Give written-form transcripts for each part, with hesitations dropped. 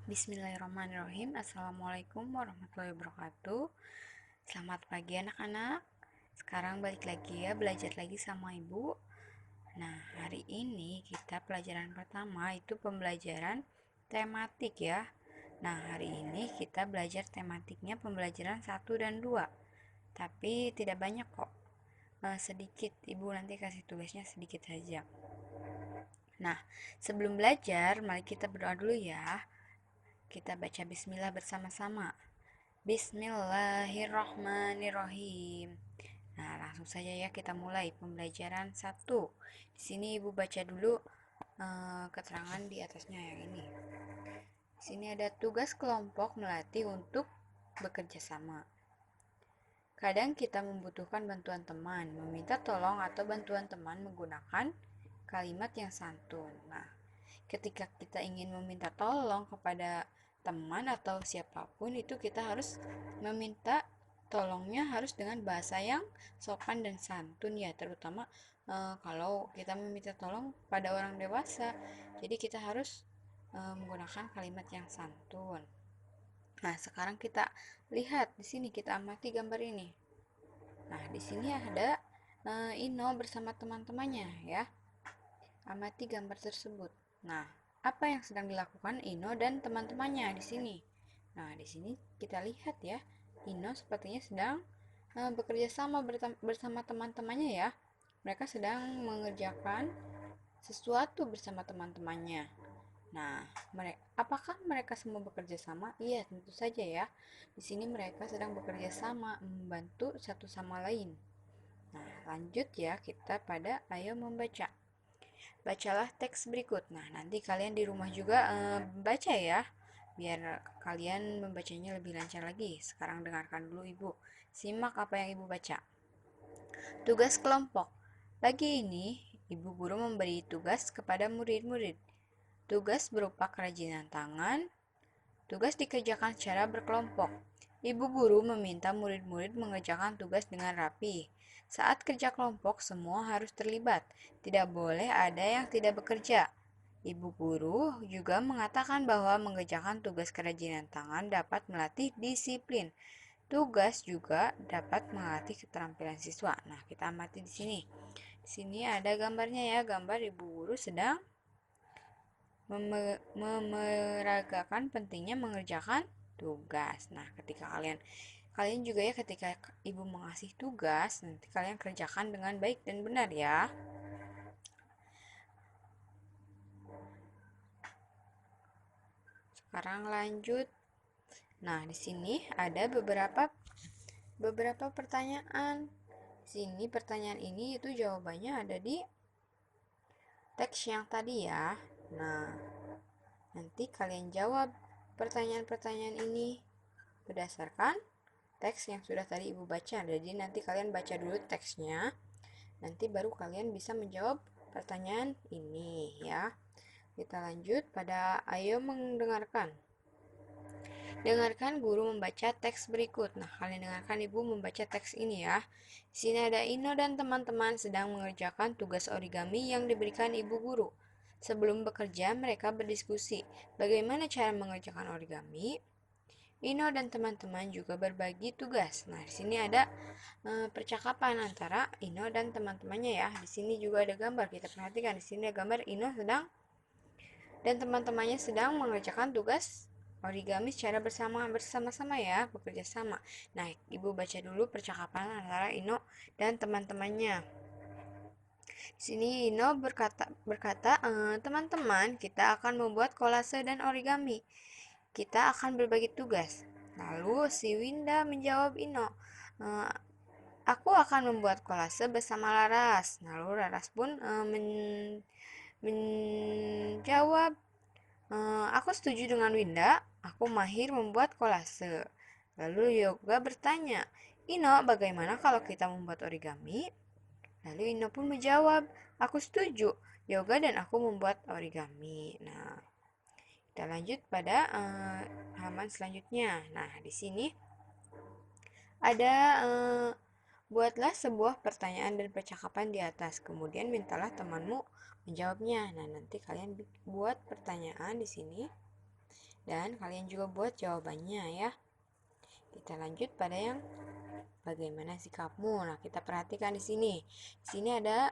Bismillahirrahmanirrahim. Assalamualaikum warahmatullahi wabarakatuh. Selamat pagi anak-anak. Sekarang balik lagi ya, belajar lagi sama ibu. Nah, hari ini kita pelajaran pertama itu pembelajaran tematik ya. Nah, hari ini kita belajar tematiknya pembelajaran 1 dan 2. Tapi tidak banyak kok. Sedikit, ibu nanti kasih tugasnya sedikit saja. Nah, sebelum belajar, mari kita berdoa dulu ya. Kita baca bismillah bersama-sama. Bismillahirrahmanirrahim. Nah, langsung saja ya kita mulai pembelajaran 1. Di sini Ibu baca dulu keterangan di atasnya yang ini. Di sini ada tugas kelompok melatih untuk bekerja sama. Kadang kita membutuhkan bantuan teman, meminta tolong atau bantuan teman menggunakan kalimat yang santun. Nah, ketika kita ingin meminta tolong kepada teman atau siapapun itu kita harus meminta tolongnya harus dengan bahasa yang sopan dan santun ya, terutama kalau kita meminta tolong pada orang dewasa. Jadi kita harus menggunakan kalimat yang santun. Nah, sekarang kita lihat di sini, kita amati gambar ini. Nah, di sini ada Ino bersama teman-temannya ya. Amati gambar tersebut. Nah, apa yang sedang dilakukan Ino dan teman-temannya di sini? Nah, di sini kita lihat ya, Ino sepertinya sedang bekerja sama bersama teman-temannya ya. Mereka sedang mengerjakan sesuatu bersama teman-temannya. Nah, apakah mereka semua bekerja sama? Iya, tentu saja ya. Di sini mereka sedang bekerja sama, membantu satu sama lain. Nah, lanjut ya kita pada ayo membaca. Bacalah teks berikut. Nah, nanti kalian di rumah juga baca ya, biar kalian membacanya lebih lancar lagi. Sekarang dengarkan dulu Ibu. Simak apa yang Ibu baca. Tugas kelompok. Pagi ini, Ibu Guru memberi tugas kepada murid-murid. Tugas berupa kerajinan tangan. Tugas dikerjakan secara berkelompok. Ibu guru meminta murid-murid mengerjakan tugas dengan rapi. Saat kerja kelompok, semua harus terlibat. Tidak boleh ada yang tidak bekerja. Ibu guru juga mengatakan bahwa mengerjakan tugas kerajinan tangan dapat melatih disiplin. Tugas juga dapat melatih keterampilan siswa. Nah, kita amati di sini. Di sini ada gambarnya ya, gambar ibu guru sedang memeragakan pentingnya mengerjakan tugas. Nah, ketika kalian juga ya, ketika ibu mengasih tugas, nanti kalian kerjakan dengan baik dan benar ya. Sekarang lanjut. Nah, di sini ada beberapa pertanyaan. Di sini pertanyaan ini itu jawabannya ada di teks yang tadi ya. Nah, nanti kalian jawab pertanyaan-pertanyaan ini berdasarkan teks yang sudah tadi Ibu baca. Jadi nanti kalian baca dulu teksnya, nanti baru kalian bisa menjawab pertanyaan ini ya. Kita lanjut pada ayo mendengarkan. Dengarkan guru membaca teks berikut. Nah, kalian dengarkan Ibu membaca teks ini ya. Di sini ada Ino dan teman-teman sedang mengerjakan tugas origami yang diberikan Ibu guru. Sebelum bekerja, mereka berdiskusi bagaimana cara mengerjakan origami. Ino dan teman-teman juga berbagi tugas. Nah, di sini ada percakapan antara Ino dan teman-temannya ya. Di sini juga ada gambar. Kita perhatikan di sini ada gambar Ino sedang dan teman-temannya sedang mengerjakan tugas origami secara bersama-sama ya, bekerja sama. Nah, Ibu baca dulu percakapan antara Ino dan teman-temannya. Di sini Ino berkata, teman-teman, kita akan membuat kolase dan origami. Kita akan berbagi tugas. Lalu si Winda menjawab Ino, aku akan membuat kolase bersama Laras. Lalu Laras pun menjawab, aku setuju dengan Winda, aku mahir membuat kolase. Lalu Yoga bertanya, Ino, bagaimana kalau kita membuat origami? Lalu Ino pun menjawab, aku setuju, Yoga dan aku membuat origami. Nah, kita lanjut pada halaman selanjutnya. Nah, di sini ada buatlah sebuah pertanyaan dan percakapan di atas. Kemudian mintalah temanmu menjawabnya. Nah, nanti kalian buat pertanyaan di sini Dan kalian juga buat jawabannya ya. Kita lanjut pada yang bagaimana sikapmu. Nah, kita perhatikan di sini. Di sini ada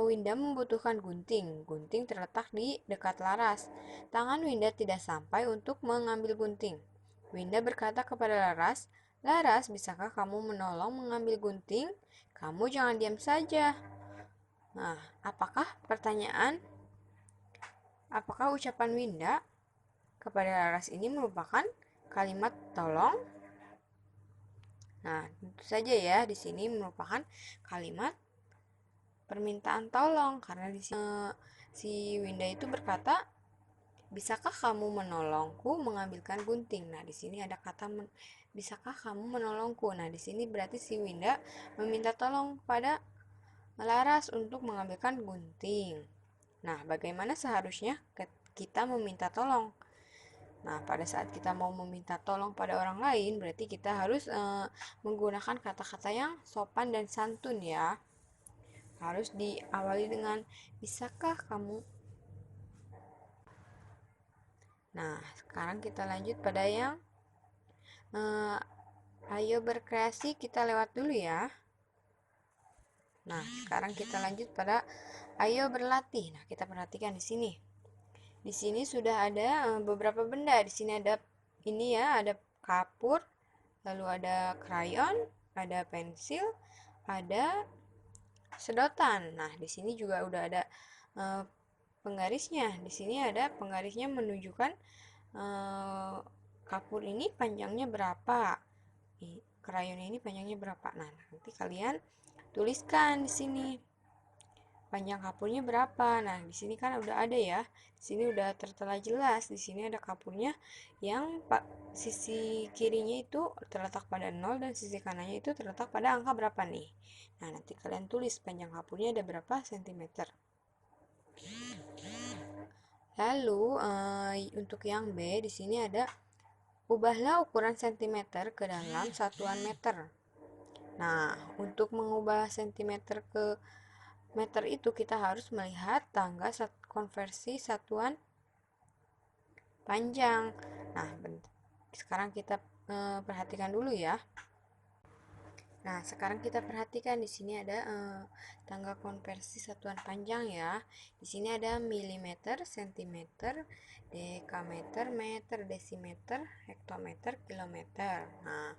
Winda membutuhkan gunting. Gunting terletak di dekat Laras. Tangan Winda tidak sampai untuk mengambil gunting. Winda berkata kepada Laras, "Laras, bisakah kamu menolong mengambil gunting? Kamu jangan diam saja." Nah, apakah ucapan Winda kepada Laras ini merupakan kalimat tolong? Nah, tentu saja ya, di sini merupakan kalimat permintaan tolong karena di sini si Winda itu berkata, "Bisakah kamu menolongku mengambilkan gunting?" Nah, di sini ada kata bisakah kamu menolongku? Nah, di sini berarti si Winda meminta tolong pada Laras untuk mengambilkan gunting. Nah, bagaimana seharusnya kita meminta tolong? Nah, pada saat kita mau meminta tolong pada orang lain, berarti kita harus menggunakan kata-kata yang sopan dan santun ya. Harus diawali dengan, "Bisakah kamu?" Nah, sekarang kita lanjut pada yang ayo berkreasi, kita lewat dulu ya. Nah, sekarang kita lanjut pada ayo berlatih. Nah, kita perhatikan di sini. Di sini sudah ada beberapa benda. Di sini ada ini ya, ada kapur, lalu ada krayon, ada pensil, ada sedotan. Nah, di sini juga udah ada penggarisnya. Di sini ada penggarisnya menunjukkan kapur ini panjangnya berapa, krayon ini panjangnya berapa. Nah, nanti kalian tuliskan di sini panjang kapurnya berapa. Nah, di sini kan udah ada ya. Di sini udah tertera jelas. Di sini ada kapurnya yang sisi kirinya itu terletak pada 0 dan sisi kanannya itu terletak pada angka berapa nih. Nah, nanti kalian tulis panjang kapurnya ada berapa sentimeter. Lalu untuk yang B di sini ada ubahlah ukuran sentimeter ke dalam satuan meter. Nah, untuk mengubah sentimeter ke meter itu kita harus melihat tangga konversi satuan panjang. Nah, sekarang kita perhatikan dulu ya. Nah, sekarang kita perhatikan di sini ada tangga konversi satuan panjang ya. Di sini ada milimeter, sentimeter, dekameter, meter, desimeter, hektometer, kilometer. Nah,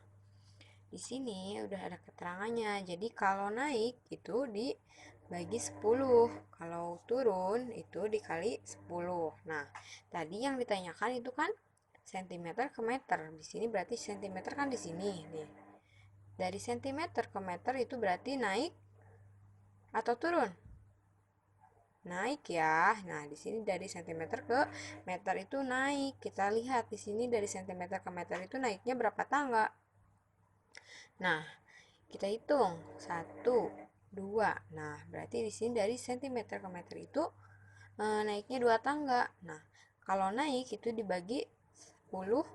di sini udah ada keterangannya. Jadi kalau naik itu dibagi 10, kalau turun itu dikali 10. Nah, tadi yang ditanyakan itu kan sentimeter ke meter. Di sini berarti sentimeter kan di sini nih. Dari sentimeter ke meter itu berarti naik atau turun? Naik ya. Nah, di sini dari sentimeter ke meter itu naik. Kita lihat di sini dari sentimeter ke meter itu naiknya berapa tangga? Nah, kita hitung 1, 2. Nah, berarti di sini dari sentimeter ke meter itu naiknya 2 tangga. Nah, kalau naik itu dibagi 10,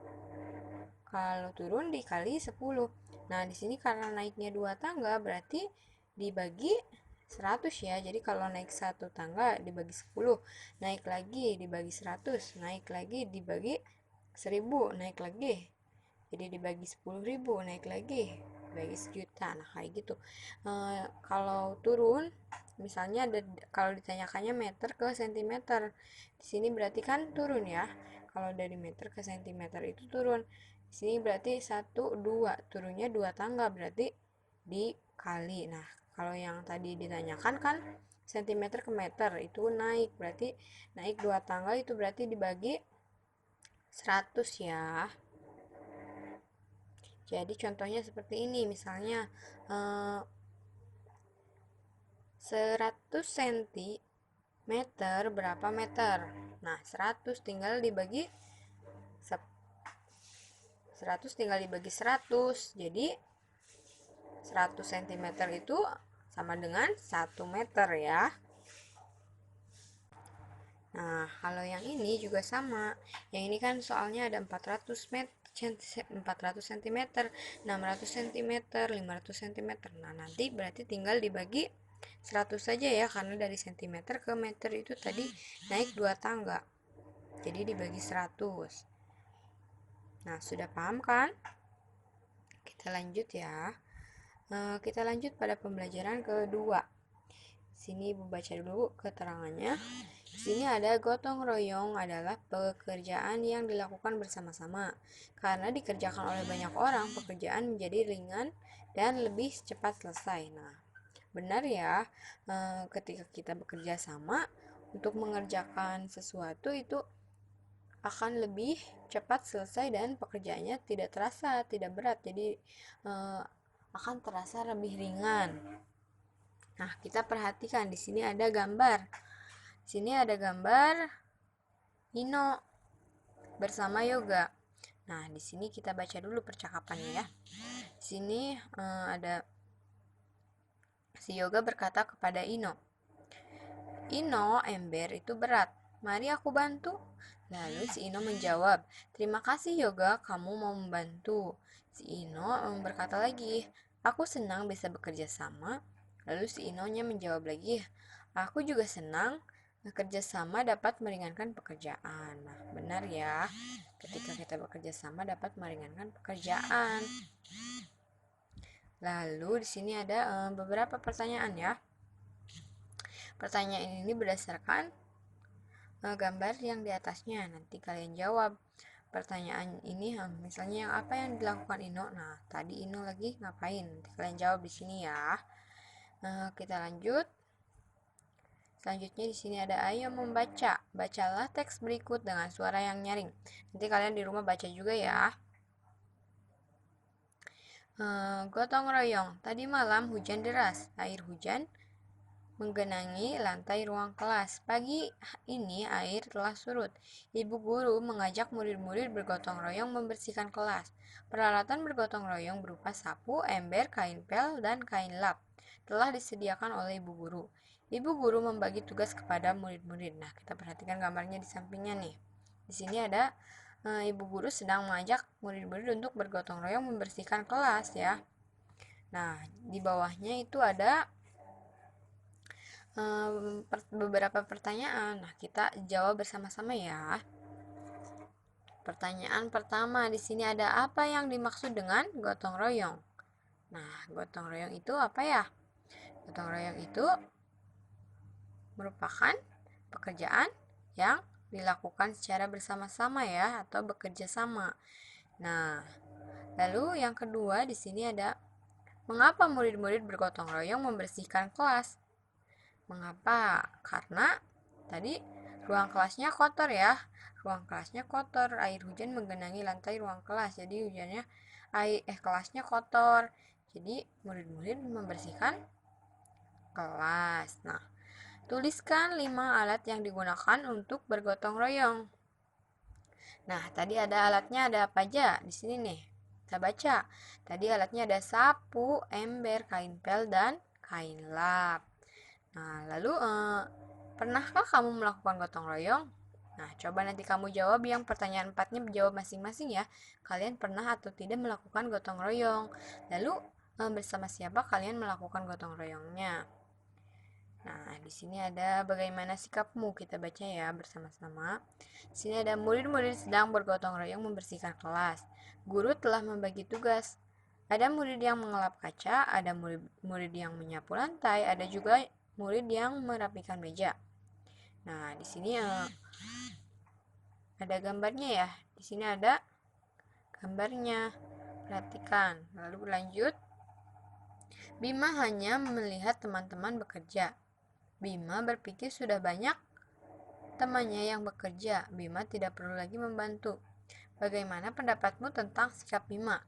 kalau turun dikali 10. Nah, di sini karena naiknya 2 tangga berarti dibagi 100 ya. Jadi kalau naik 1 tangga dibagi 10, naik lagi dibagi 100, naik lagi dibagi 1000, naik lagi. Jadi dibagi 10.000, naik lagi dibagi 1.000.000. Nah, kayak gitu. Kalau turun misalnya kalau ditanyakannya meter ke sentimeter. Di sini berarti kan turun ya. Kalau dari meter ke sentimeter itu turun. Di sini berarti 1, 2, turunnya 2 tangga berarti dikali. Nah, kalau yang tadi ditanyakan kan sentimeter ke meter itu naik, berarti naik 2 tangga itu berarti dibagi 100 ya. Jadi contohnya seperti ini, misalnya 100 cm berapa meter? Nah, 100 tinggal dibagi 100. Jadi 100 cm itu sama dengan 1 meter ya. Nah, kalau yang ini juga sama. Yang ini kan soalnya ada 400 cm, 600 cm, 500 cm. Nah, nanti berarti tinggal dibagi 100 saja ya, karena dari cm ke meter itu tadi naik 2 tangga. Jadi dibagi 100. Nah, sudah paham kan? Kita lanjut ya. Kita lanjut pada pembelajaran kedua. Sini Ibu baca dulu keterangannya. Di sini ada gotong royong adalah pekerjaan yang dilakukan bersama-sama. Karena dikerjakan oleh banyak orang, pekerjaan menjadi ringan dan lebih cepat selesai. Nah, benar ya, ketika kita bekerja sama untuk mengerjakan sesuatu itu akan lebih cepat selesai dan pekerjaannya tidak terasa, tidak berat. Jadi akan terasa lebih ringan. Nah, kita perhatikan di sini ada gambar. Di sini ada gambar Nino bersama Yoga. Nah, di sini kita baca dulu percakapannya ya. Di sini ada si Yoga berkata kepada Ino, "Ino, ember itu berat. Mari aku bantu." Lalu si Ino menjawab, "Terima kasih Yoga, kamu mau membantu." Si Ino berkata lagi, "Aku senang bisa bekerja sama." Lalu si Inonya menjawab lagi, "Aku juga senang bekerja sama dapat meringankan pekerjaan." Nah, benar ya. Ketika kita bekerja sama dapat meringankan pekerjaan. Lalu di sini ada beberapa pertanyaan ya. Pertanyaan ini berdasarkan gambar yang di atasnya. Nanti kalian jawab pertanyaan ini, misalnya apa yang dilakukan Ino. Nah, tadi Ino lagi ngapain? Nanti kalian jawab di sini ya. Kita lanjut. Selanjutnya di sini ada ayo membaca. Bacalah teks berikut dengan suara yang nyaring. Nanti kalian di rumah baca juga ya. Gotong royong. Tadi malam hujan deras. Air hujan menggenangi lantai ruang kelas. Pagi ini air telah surut. Ibu guru mengajak murid-murid bergotong royong membersihkan kelas. Peralatan bergotong royong berupa sapu, ember, kain pel, dan kain lap telah disediakan oleh ibu guru. Ibu guru membagi tugas kepada murid-murid. Nah, kita perhatikan gambarnya di sampingnya nih. Di sini ada ibu guru sedang mengajak murid-murid untuk bergotong royong membersihkan kelas ya. Nah, di bawahnya itu ada beberapa pertanyaan. Nah, kita jawab bersama-sama ya. Pertanyaan pertama, di sini ada apa yang dimaksud dengan gotong royong? Nah, gotong royong itu apa ya? Gotong royong itu merupakan pekerjaan yang dilakukan secara bersama-sama ya, atau bekerja sama. Nah, lalu yang kedua di sini ada mengapa murid-murid bergotong royong membersihkan kelas? Mengapa? Karena tadi ruang kelasnya kotor ya. Ruang kelasnya kotor, air hujan menggenangi lantai ruang kelas. Jadi hujannya kelasnya kotor. Jadi murid-murid membersihkan kelas. Nah, tuliskan 5 alat yang digunakan untuk bergotong royong. Nah, tadi ada alatnya ada apa aja? Di sini nih. Kita baca. Tadi alatnya ada sapu, ember, kain pel, dan kain lap. Nah, lalu pernahkah kamu melakukan gotong royong? Nah, coba nanti kamu jawab yang pertanyaan 4-nya jawab masing-masing ya. Kalian pernah atau tidak melakukan gotong royong? Lalu bersama siapa kalian melakukan gotong royongnya? Nah, di sini ada bagaimana sikapmu, kita baca ya bersama-sama. Di sini ada murid-murid sedang bergotong royong membersihkan kelas. Guru telah membagi tugas. Ada murid yang mengelap kaca, ada murid yang menyapu lantai, ada juga murid yang merapikan meja. Nah, di sini ada gambarnya ya. Di sini ada gambarnya. Perhatikan. Lalu berlanjut. Bima hanya melihat teman-teman bekerja. Bima berpikir sudah banyak temannya yang bekerja. Bima tidak perlu lagi membantu. Bagaimana pendapatmu tentang sikap Bima?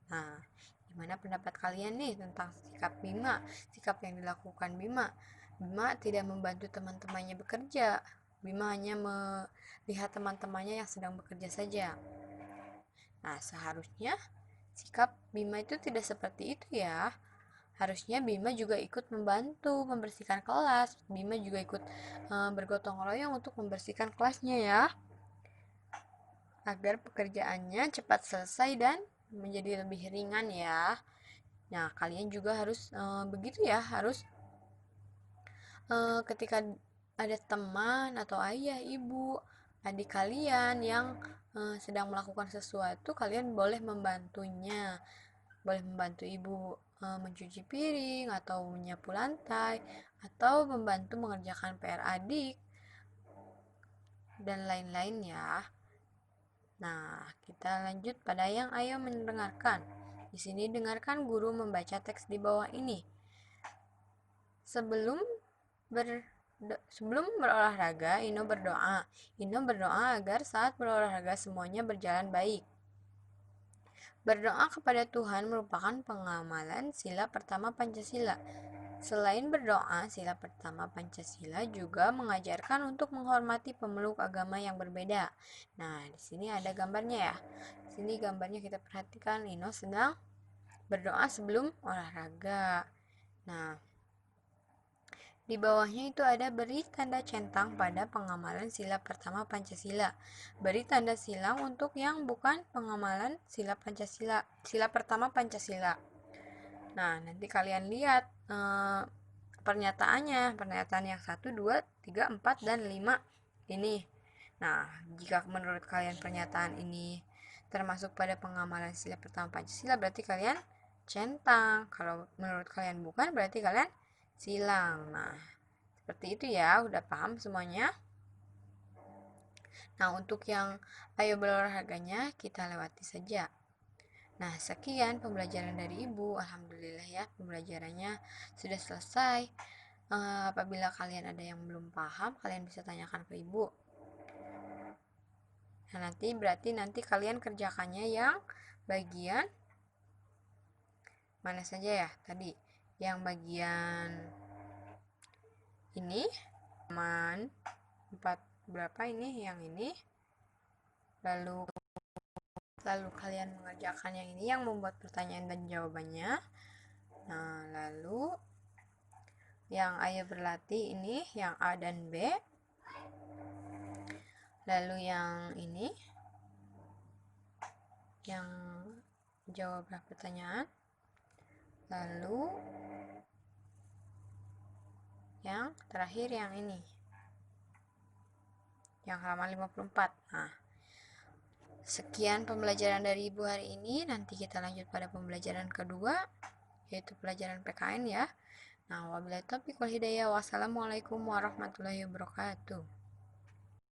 Nah, gimana pendapat kalian nih tentang sikap Bima? Sikap yang dilakukan Bima. Bima tidak membantu teman-temannya bekerja. Bima hanya melihat teman-temannya yang sedang bekerja saja. Nah, seharusnya sikap Bima itu tidak seperti itu ya. Harusnya Bima juga ikut membantu membersihkan kelas. Bima juga ikut bergotong royong untuk membersihkan kelasnya ya. Agar pekerjaannya cepat selesai dan menjadi lebih ringan ya. Nah, kalian juga harus begitu ya, harus ketika ada teman atau ayah, ibu, adik kalian yang sedang melakukan sesuatu, kalian boleh membantunya. Boleh membantu ibu mencuci piring atau menyapu lantai atau membantu mengerjakan PR adik dan lain-lain ya. Nah, kita lanjut pada yang ayo mendengarkan. Di sini dengarkan guru membaca teks di bawah ini. Sebelum berolahraga, Ino berdoa. Ino berdoa agar saat berolahraga semuanya berjalan baik. Berdoa kepada Tuhan merupakan pengamalan sila pertama Pancasila. Selain berdoa, sila pertama Pancasila juga mengajarkan untuk menghormati pemeluk agama yang berbeda. Nah, di sini ada gambarnya ya. Di sini gambarnya kita perhatikan, Ino sedang berdoa sebelum olahraga. Nah, di bawahnya itu ada beri tanda centang pada pengamalan sila pertama Pancasila. Beri tanda silang untuk yang bukan pengamalan sila Pancasila, sila pertama Pancasila. Nah, nanti kalian lihat pernyataannya, pernyataan yang 1, 2, 3, 4, dan 5 ini. Nah, jika menurut kalian pernyataan ini termasuk pada pengamalan sila pertama Pancasila, berarti kalian centang. Kalau menurut kalian bukan, berarti kalian silang. Nah, seperti itu ya, udah paham semuanya? Nah, untuk yang ayo berolahraganya kita lewati saja. Nah, sekian pembelajaran dari Ibu. Alhamdulillah ya, pembelajarannya sudah selesai. Apabila kalian ada yang belum paham, kalian bisa tanyakan ke Ibu. Nah, nanti kalian kerjakannya yang bagian mana saja ya tadi? Yang bagian ini, halaman 4 berapa ini? Yang ini. Lalu kalian mengerjakan yang ini yang membuat pertanyaan dan jawabannya. Nah, lalu yang ayo berlatih ini yang A dan B. Lalu yang ini yang jawab pertanyaan. Lalu yang terakhir yang ini. Yang halaman 54. Nah, sekian pembelajaran dari Ibu hari ini. Nanti kita lanjut pada pembelajaran kedua, yaitu pelajaran PKN ya. Nah, wabillahi taufiq wal hidayah. Wassalamualaikum warahmatullahi wabarakatuh.